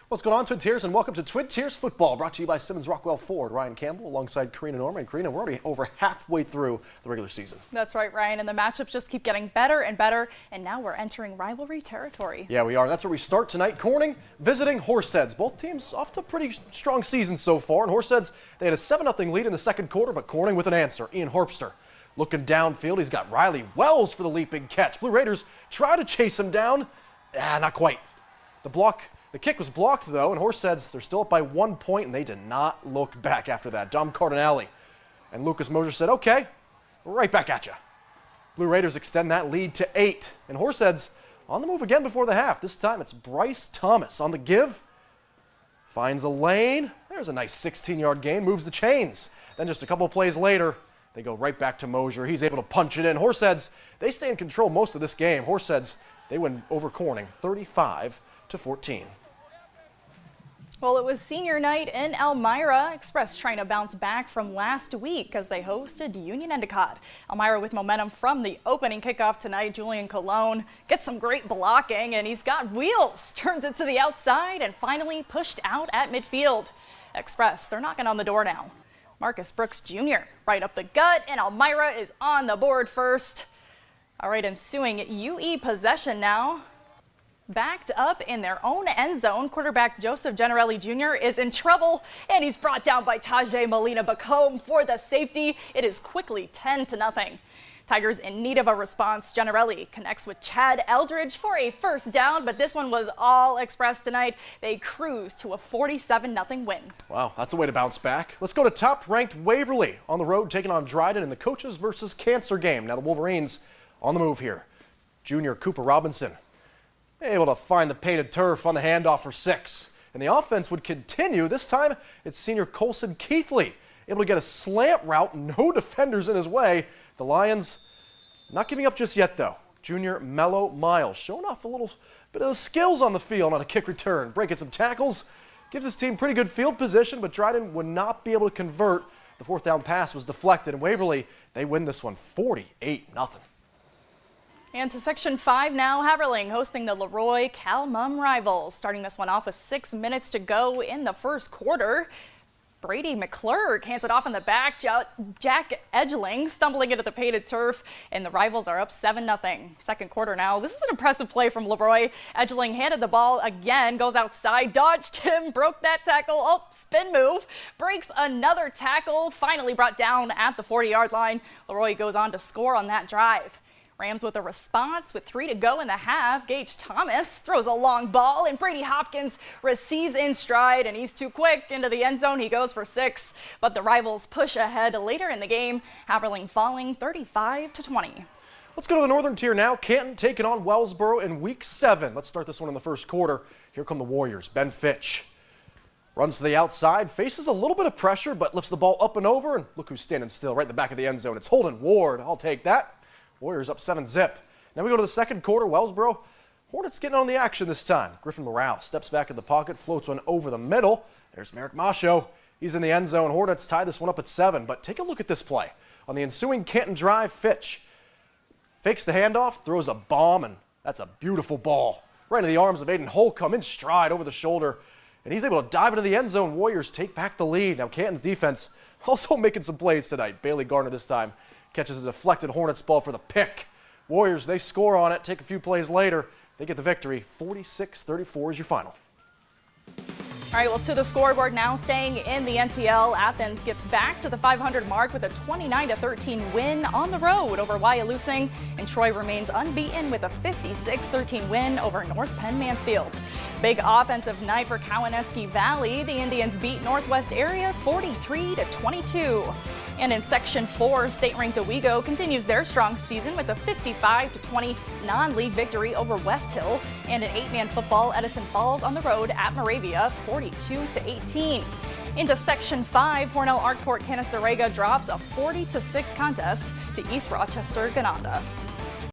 What's going on, Twin Tiers, and welcome to Twin Tiers Football, brought to you by Simmons Rockwell Ford. Ryan Campbell alongside Karina Norman. And Karina, we're already over halfway through the regular season. That's right, Ryan, and the matchups just keep getting better and better, and now we're entering rivalry territory. Yeah, we are. That's where we start tonight. Corning visiting Horseheads. Both teams off to a pretty strong season so far, and Horseheads, they had a 7-0 lead in the second quarter, but Corning with an answer. Ian Harpster looking downfield. He's got Riley Wells for the leaping catch. Blue Raiders try to chase him down. Not quite. The kick was blocked, though, and Horseheads, they're still up by 1 point, and they did not look back after that. Dom Cardinale and Lucas Mosier said, okay, right back at you. Blue Raiders extend that lead to 8, and Horseheads on the move again before the half. This time it's Bryce Thomas on the give. Finds a lane. There's a nice 16-yard gain, moves the chains. Then just a couple of plays later, they go right back to Mosier. He's able to punch it in. Horseheads, they stay in control most of this game. Horseheads, they win over Corning 35-14. Well, it was senior night in Elmira. Express trying to bounce back from last week as they hosted Union Endicott. Elmira with momentum from the opening kickoff tonight. Julian Colon gets some great blocking, and he's got wheels. Turns it to the outside and finally pushed out at midfield. Express, they're knocking on the door now. Marcus Brooks Jr. right up the gut, and Elmira is on the board first. All right, ensuing UE possession now. Backed up in their own end zone, quarterback Joseph Generelli Jr. is in trouble, and he's brought down by Tajay Molina Bacombe for the safety. It is quickly 10-0. Tigers in need of a response. Generelli connects with Chad Eldridge for a first down, but this one was all Express tonight. They cruise to a 47-0 win. Wow, that's a way to bounce back. Let's go to top-ranked Waverly on the road, taking on Dryden in the Coaches versus Cancer game. Now the Wolverines on the move here. Junior Cooper Robinson able to find the painted turf on the handoff for 6. And the offense would continue. This time, it's senior Colson Keithley able to get a slant route, no defenders in his way. The Lions not giving up just yet, though. Junior Mello Miles showing off a little bit of the skills on the field on a kick return. Breaking some tackles, gives his team pretty good field position, but Dryden would not be able to convert. The fourth down pass was deflected, and Waverly, they win this one 48-0. And to Section 5 now, Haverling hosting the Leroy Cal-Mum rivals. Starting this one off with 6 minutes to go in the first quarter. Brady McClurg hands it off in the back. Jack Edgeling stumbling into the painted turf, and the rivals are up 7-0. Second quarter now. This is an impressive play from Leroy. Edgeling handed the ball again, goes outside, dodged him, broke that tackle. Oh, spin move, breaks another tackle, finally brought down at the 40-yard line. Leroy goes on to score on that drive. Rams with a response with 3 to go in the half. Gage Thomas throws a long ball, and Brady Hopkins receives in stride, and he's too quick into the end zone. He goes for 6, but the rivals push ahead later in the game. Haverling falling 35-20. Let's go to the northern tier now. Canton taking on Wellsboro in week 7. Let's start this one in the first quarter. Here come the Warriors. Ben Fitch runs to the outside, faces a little bit of pressure, but lifts the ball up and over, and look who's standing still right in the back of the end zone. It's Holden Ward. I'll take that. Warriors up 7-0. Now we go to the second quarter. Wellsboro, Hornets getting on the action this time. Griffin Morale steps back in the pocket, floats one over the middle. There's Merrick Masho. He's in the end zone. Hornets tie this one up at 7. But take a look at this play. On the ensuing Canton drive, Fitch fakes the handoff, throws a bomb, and that's a beautiful ball. Right into the arms of Aiden Holcomb in stride over the shoulder. And he's able to dive into the end zone. Warriors take back the lead. Now Canton's defense also making some plays tonight. Bailey Garner this time catches a deflected Hornets ball for the pick. Warriors, they score on it, take a few plays later. They get the victory. 46-34 is your final. All right, well, to the scoreboard now, staying in the NTL. Athens gets back to the 500 mark with a 29-13 win on the road over Wyalusing, and Troy remains unbeaten with a 56-13 win over North Penn Mansfield. Big offensive night for Cowanesque Valley. The Indians beat Northwest Area 43-22. And in Section 4, state-ranked Owego continues their strong season with a 55-20 non-league victory over West Hill, and an 8-man football. Edison falls on the road at Moravia 42-18. Into Section 5, Hornell Arkport Canasarega drops a 40-6 contest to East Rochester Gananda.